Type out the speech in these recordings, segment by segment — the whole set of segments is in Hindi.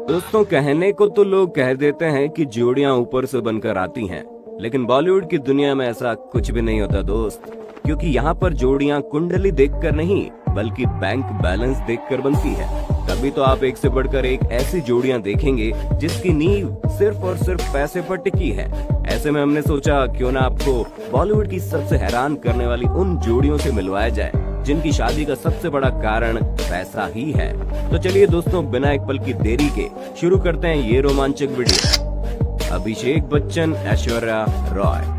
दोस्तों, कहने को तो लोग कह देते हैं कि जोड़ियां ऊपर से बनकर आती हैं, लेकिन बॉलीवुड की दुनिया में ऐसा कुछ भी नहीं होता दोस्त। क्योंकि यहाँ पर जोड़ियां कुंडली देखकर नहीं बल्कि बैंक बैलेंस देखकर बनती है। तभी तो आप एक से बढ़कर एक ऐसी जोड़ियां देखेंगे जिसकी नींव सिर्फ और सिर्फ पैसे पर टिकी है। ऐसे में हमने सोचा क्यों ना आपको बॉलीवुड की सबसे हैरान करने वाली उन जोड़ियों से मिलवाया जाए जिनकी शादी का सबसे बड़ा कारण पैसा ही है। तो चलिए दोस्तों, बिना एक पल की देरी के शुरू करते हैं ये रोमांचक वीडियो। अभिषेक बच्चन, ऐश्वर्या रॉय।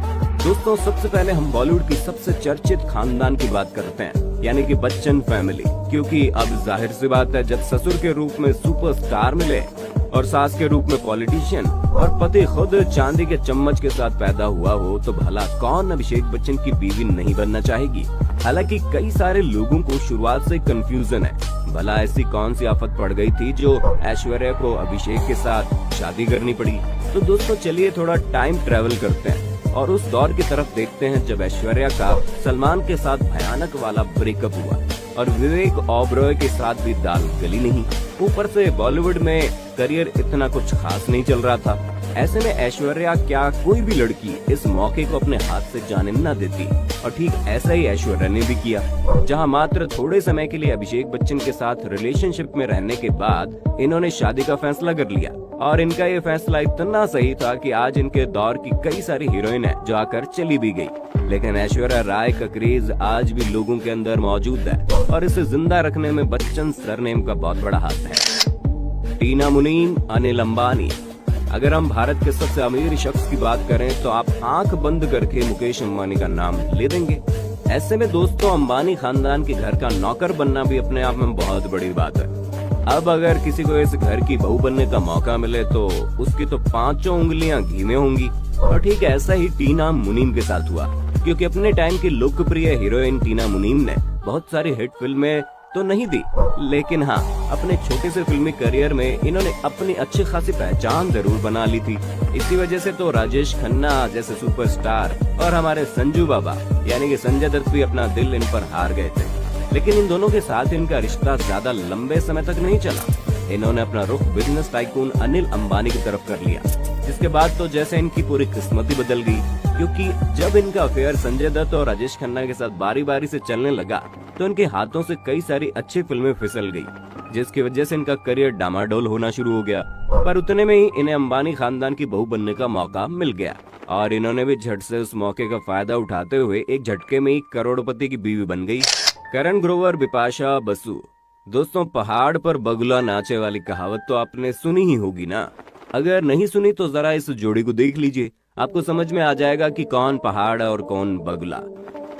दोस्तों, सबसे पहले हम बॉलीवुड की सबसे चर्चित खानदान की बात करते हैं, यानी कि बच्चन फैमिली। क्योंकि अब जाहिर सी बात है, जब ससुर के रूप में सुपरस्टार मिले और सास के रूप में पॉलिटिशियन और पति खुद चांदी के चम्मच के साथ पैदा हुआ हो, तो भला कौन अभिषेक बच्चन की बीवी नहीं बनना चाहेगी। हालांकि कई सारे लोगों को शुरुआत से कंफ्यूजन है, भला ऐसी कौन सी आफत पड़ गई थी जो ऐश्वर्या को अभिषेक के साथ शादी करनी पड़ी। तो दोस्तों, चलिए थोड़ा टाइम ट्रेवल करते हैं और उस दौर की तरफ देखते हैं जब ऐश्वर्या का सलमान के साथ भयानक वाला ब्रेकअप हुआ और विवेक ओबरॉय के साथ भी दाल गली नहीं। ऊपर से बॉलीवुड में करियर इतना कुछ खास नहीं चल रहा था। ऐसे में ऐश्वर्या क्या कोई भी लड़की इस मौके को अपने हाथ से जाने न देती, और ठीक ऐसा ही ऐश्वर्या ने भी किया। जहां मात्र थोड़े समय के लिए अभिषेक बच्चन के साथ रिलेशनशिप में रहने के बाद इन्होंने शादी का फैसला कर लिया। और इनका ये फैसला इतना सही था कि आज इनके दौर की कई सारी हीरोइन है जो आकर चली भी गई। लेकिन ऐश्वर्या राय का क्रेज आज भी लोगों के अंदर मौजूद है और इसे जिंदा रखने में बच्चन सरनेम का बहुत बड़ा हाथ है। टीना मुनीम, अनिल अंबानी। अगर हम भारत के सबसे अमीर शख्स की बात करें तो आप आंख बंद करके मुकेश अंबानी का नाम ले देंगे। ऐसे में दोस्तों, अंबानी खानदान के घर का नौकर बनना भी अपने आप में बहुत बड़ी बात है। अब अगर किसी को इस घर की बहू बनने का मौका मिले तो उसकी तो पांचों उंगलियां घी में होंगी। और ठीक ऐसा ही टीना मुनीम के साथ हुआ, क्योंकि अपने टाइम की लोकप्रिय हीरोइन टीना मुनीम ने बहुत सारी हिट फिल्में तो नहीं दी, लेकिन हाँ, अपने छोटे से फिल्मी करियर में इन्होंने अपनी अच्छी खासी पहचान जरूर बना ली थी। इसी वजह से तो राजेश खन्ना जैसे सुपरस्टार और हमारे संजू बाबा यानी कि संजय दत्त भी अपना दिल इन पर हार गए थे। लेकिन इन दोनों के साथ इनका रिश्ता ज्यादा लंबे समय तक नहीं चला। इन्होंने अपना रुख बिजनेस टाइकून अनिल अंबानी की तरफ कर लिया, जिसके बाद तो जैसे इनकी पूरी किस्मत ही बदल गई। क्योंकि जब इनका अफेयर संजय दत्त और राजेश खन्ना के साथ बारी बारी से चलने लगा तो इनके हाथों से कई सारी अच्छी फिल्में फिसल गई, जिसकी वजह से इनका करियर डामाडोल होना शुरू हो गया। पर उतने में ही इन्हें अंबानी खानदान की बहू बनने का मौका मिल गया और इन्होंने भी झट से उस मौके का फायदा उठाते हुए एक झटके में ही करोड़पति की बीवी बन गई। करण ग्रोवर, बिपाशा बसु। दोस्तों, पहाड़ पर बगुला नाचे वाली कहावत तो आपने सुनी ही होगी ना। अगर नहीं सुनी तो जरा इस जोड़ी को देख लीजिए, आपको समझ में आ जाएगा कि कौन पहाड़ और कौन बगुला।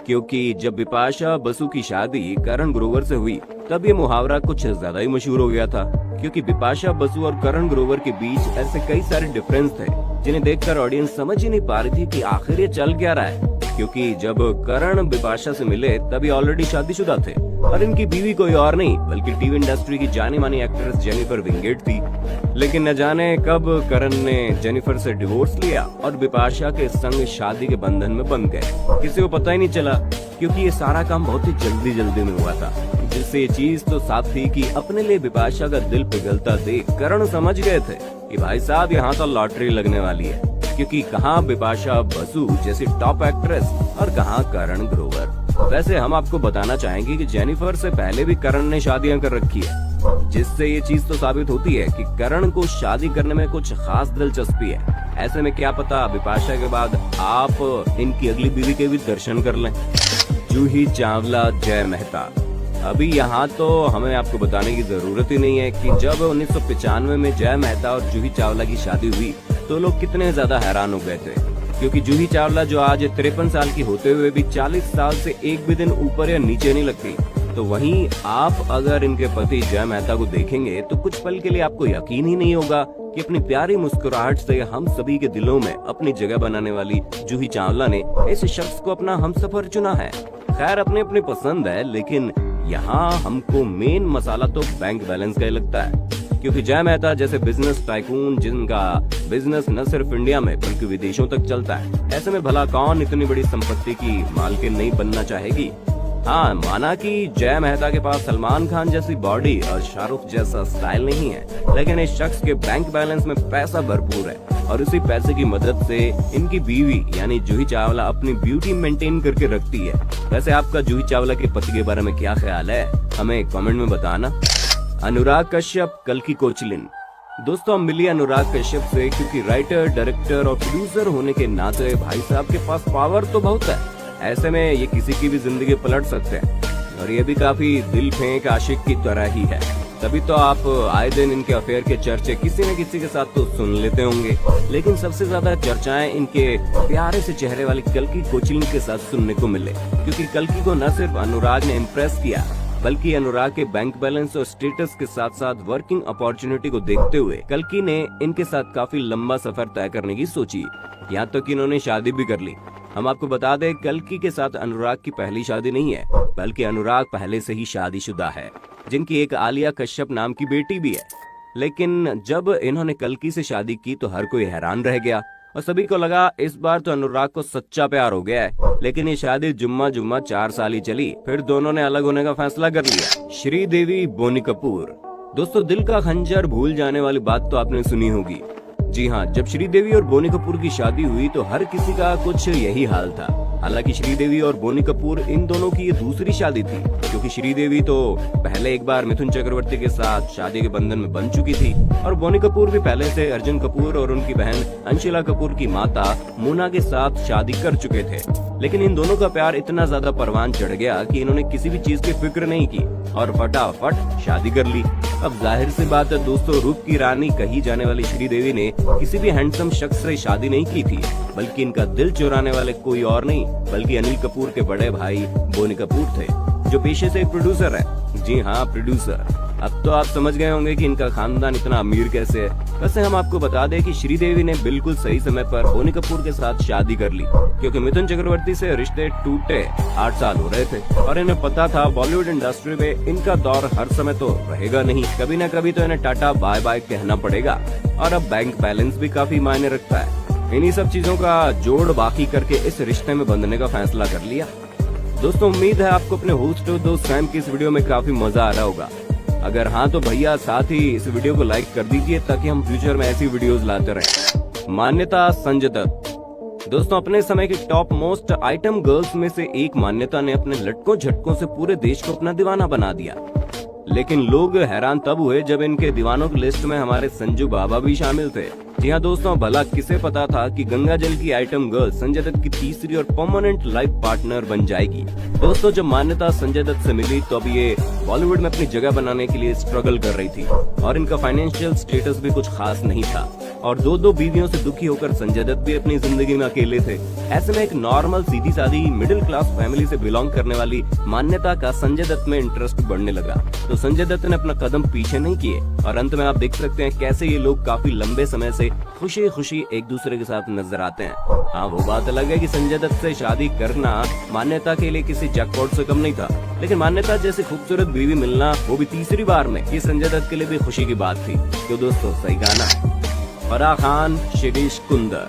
क्योंकि जब बिपाशा बसु की शादी करण ग्रोवर से हुई तब ये मुहावरा कुछ ज्यादा ही मशहूर हो गया था। क्योंकि बिपाशा बसु और करण ग्रोवर के बीच ऐसे कई सारे डिफरेंस थे जिन्हें देखकर ऑडियंस समझ ही नहीं पा रही थी कि आखिर ये चल क्या रहा है। क्योंकि जब करण बिपाशा से मिले तभी ऑलरेडी शादीशुदा थे और इनकी बीवी कोई और नहीं बल्कि टीवी इंडस्ट्री की जानी मानी एक्ट्रेस जेनिफर विंगेट थी। लेकिन न जाने कब करण ने जेनिफर से डिवोर्स लिया और बिपाशा के संग शादी के बंधन में बंध गए। किसी को पता ही नहीं चला, क्योंकि ये सारा काम बहुत ही जल्दी में हुआ था। जिससे ये चीज तो साफ थी कि अपने लिए बिपाशा का दिल पिघलता देख करण समझ गए थे कि भाई साहब, यहाँ तो लॉटरी लगने वाली है। क्योंकि कहाँ बिपाशा बसु जैसी टॉप एक्ट्रेस और कहाँ करण ग्रोवर। वैसे हम आपको बताना चाहेंगे कि जेनिफर से पहले भी करण ने शादियां कर रखी है, जिससे ये चीज तो साबित होती है कि करण को शादी करने में कुछ खास दिलचस्पी है। ऐसे में क्या पता बिपाशा के बाद आप इनकी अगली बीवी के भी दर्शन कर लें। जूही चावला, जय मेहता। अभी यहाँ तो हमें आपको बताने की जरूरत ही नहीं है कि जब 1995 में जय मेहता और जूही चावला की शादी हुई तो लोग कितने ज्यादा हैरान हो गए थे। क्योंकि जूही चावला जो आज 53 साल की होते हुए भी 40 साल से एक भी दिन ऊपर या नीचे नहीं लगती, तो वहीं आप अगर इनके पति जय मेहता को देखेंगे तो कुछ पल के लिए आपको यकीन ही नहीं होगा कि अपनी प्यारी मुस्कुराहट से हम सभी के दिलों में अपनी जगह बनाने वाली जूही चावला ने इस शख्स को अपना हमसफर चुना है। खैर, अपने अपनी पसंद है, लेकिन यहाँ हमको मेन मसाला तो बैंक बैलेंस का ही लगता है। क्योंकि जय मेहता जैसे बिजनेस टाइकून जिनका बिजनेस न सिर्फ इंडिया में बल्कि विदेशों तक चलता है, ऐसे में भला कौन इतनी बड़ी संपत्ति की मालकिन नहीं बनना चाहेगी। हाँ, माना कि जय मेहता के पास सलमान खान जैसी बॉडी और शाहरुख जैसा स्टाइल नहीं है, लेकिन इस शख्स के बैंक बैलेंस में पैसा भरपूर है और उसी पैसे की मदद से इनकी बीवी यानी जूही चावला अपनी ब्यूटी मेंटेन करके रखती है। वैसे आपका जूही चावला के पति के बारे में क्या ख्याल है, हमें कमेंट में बताना। अनुराग कश्यप कल की कोचलिन। दोस्तों, हम मिली अनुराग कश्यप से क्योंकि राइटर, डायरेक्टर और प्रोड्यूसर होने के नाते भाई साहब के पास पावर तो बहुत है। ऐसे में ये किसी की भी जिंदगी पलट सकते हैं और ये भी काफी दिल फेंक आशिक की तरह ही है। तभी तो आप आए दिन इनके अफेयर के चर्चे किसी न किसी के साथ तो सुन लेते होंगे, लेकिन सबसे ज्यादा चर्चाएं इनके प्यारे से चेहरे वाली कल्कि कोचलिन के साथ सुनने को मिले, क्योंकि कल्कि को न सिर्फ अनुराग ने इम्प्रेस किया बल्कि अनुराग के बैंक बैलेंस और स्टेटस के साथ साथ वर्किंग अपॉर्चुनिटी को देखते हुए कल्कि ने इनके साथ काफी लंबा सफर तय करने की सोची। यहाँ तक कि इन्होंने शादी भी कर ली। हम आपको बता दें, कल्कि के साथ अनुराग की पहली शादी नहीं है, बल्कि अनुराग पहले से ही शादीशुदा है, जिनकी एक आलिया कश्यप नाम की बेटी भी है। लेकिन जब इन्होंने कल्कि से शादी की तो हर कोई हैरान रह गया और सभी को लगा इस बार तो अनुराग को सच्चा प्यार हो गया है। लेकिन ये शादी जुम्मा 4 साल ही चली, फिर दोनों ने अलग होने का फैसला कर लिया। श्रीदेवी बोनी कपूर। दोस्तों, दिल का खंजर भूल जाने वाली बात तो आपने सुनी होगी। जी हाँ, जब श्रीदेवी और बोनी कपूर की शादी हुई तो हर किसी का कुछ यही हाल था। हालांकि श्रीदेवी और बोनी कपूर इन दोनों की ये दूसरी शादी थी, क्योंकि श्रीदेवी तो पहले एक बार मिथुन चक्रवर्ती के साथ शादी के बंधन में बंध चुकी थी और बोनी कपूर भी पहले से अर्जुन कपूर और उनकी बहन अंशिला कपूर की माता मोना के साथ शादी कर चुके थे। लेकिन इन दोनों का प्यार इतना ज्यादा परवान चढ़ गया कि इन्होंने किसी भी चीज की फिक्र नहीं की और फटाफट शादी कर ली। अब जाहिर सी बात है दोस्तों, रूप की रानी कही जाने वाली श्रीदेवी ने किसी भी हैंडसम शख्स से शादी नहीं की थी, बल्कि इनका दिल चुराने वाले कोई और नहीं बल्कि अनिल कपूर के बड़े भाई बोनी कपूर थे, जो पेशे से एक प्रोड्यूसर है। जी हाँ, प्रोड्यूसर। अब तो आप समझ गए होंगे कि इनका खानदान इतना अमीर कैसे है। वैसे हम आपको बता दें कि श्रीदेवी ने बिल्कुल सही समय पर बोनी कपूर के साथ शादी कर ली, क्योंकि मिथुन चक्रवर्ती से रिश्ते टूटे 8 साल हो रहे थे और इन्हें पता था बॉलीवुड इंडस्ट्री में इनका दौर हर समय तो रहेगा नहीं, कभी न कभी तो इन्हें टाटा बाय बाय कहना पड़ेगा। और अब बैंक बैलेंस भी काफी मायने रखता है। इन्हीं सब चीजों का जोड़ बाकी करके इस रिश्ते में बंधने का फैसला कर लिया। दोस्तों, उम्मीद है आपको अपने होस्ट और दोस्त सैम की इस वीडियो में काफी मजा आ रहा होगा। अगर हाँ तो भैया साथ ही इस वीडियो को लाइक कर दीजिए ताकि हम फ्यूचर में ऐसी वीडियोस लाते रहें। मान्यता संजय दत्त। दोस्तों, अपने समय की टॉप मोस्ट आइटम गर्ल्स में से एक मान्यता ने अपने लटकों झटकों से पूरे देश को अपना दीवाना बना दिया। लेकिन लोग हैरान तब हुए जब इनके दीवानों की लिस्ट में हमारे संजू बाबा भी शामिल थे। जी हाँ दोस्तों, भला किसे पता था कि गंगा जल की आइटम गर्ल संजय दत्त की तीसरी और परमानेंट लाइफ पार्टनर बन जाएगी। दोस्तों, जब मान्यता संजय दत्त से मिली तो अब ये बॉलीवुड में अपनी जगह बनाने के लिए स्ट्रगल कर रही थी और इनका फाइनेंशियल स्टेटस भी कुछ खास नहीं था और दो बीवियों से दुखी होकर संजय दत्त भी अपनी जिंदगी में अकेले थे। ऐसे में एक नॉर्मल सीधी सादी मिडिल क्लास फैमिली से बिलोंग करने वाली मान्यता का संजय दत्त में इंटरेस्ट बढ़ने लगा, तो संजय दत्त ने अपना कदम पीछे नहीं किए और अंत में आप देख सकते हैं कैसे ये लोग काफी लंबे समय से खुशी खुशी एक दूसरे के साथ नजर आते हैं। हाँ, वो बात अलग है कि संजय दत्त से शादी करना मान्यता के लिए किसी जैकपॉट से कम नहीं था, लेकिन मान्यता जैसी खूबसूरत बीवी मिलना, वो भी तीसरी बार में, ये संजय दत्त के लिए भी खुशी की बात थी। तो दोस्तों, सही कहा ना। फराह खान, शिरीष कुंदर।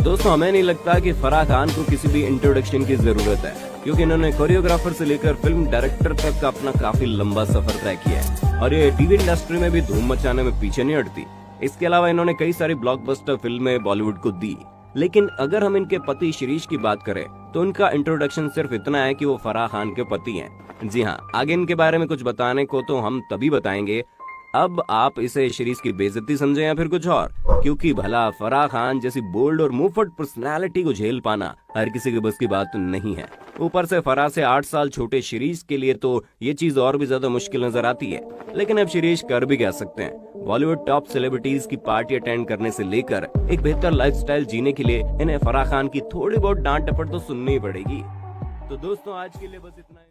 दोस्तों, हमें नहीं लगता कि फराह खान को किसी भी इंट्रोडक्शन की जरूरत है, क्योंकि इन्होंने कोरियोग्राफर से लेकर फिल्म डायरेक्टर तक का अपना काफी लंबा सफर तय किया है और ये टीवी इंडस्ट्री में भी धूम मचाने में पीछे नहीं हटती। इसके अलावा इन्होंने कई सारी ब्लॉकबस्टर फिल्में बॉलीवुड को दी। लेकिन अगर हम इनके पति शिरीष की बात करें तो उनका इंट्रोडक्शन सिर्फ इतना है कि वो फराह खान के पति हैं। जी हाँ, आगे इनके बारे में कुछ बताने को तो हम तभी बताएंगे अब आप इसे शिरीष की बेइज्जती समझे या फिर कुछ और, क्योंकि भला फराह खान जैसी बोल्ड और मुंहफट पर्सनालिटी को झेल पाना हर किसी के बस की बात नहीं है। ऊपर से फराह से 8 साल छोटे शिरीष के लिए तो ये चीज और भी ज्यादा मुश्किल नजर आती है। लेकिन अब शिरीष कर भी कह सकते हैं। बॉलीवुड टॉप सेलिब्रिटीज की पार्टी अटेंड करने से लेकर एक बेहतर लाइफस्टाइल जीने के लिए इन्हें फराह खान की थोड़ी बहुत डांट टपट तो सुननी ही पड़ेगी। तो दोस्तों, आज के लिए बस इतना।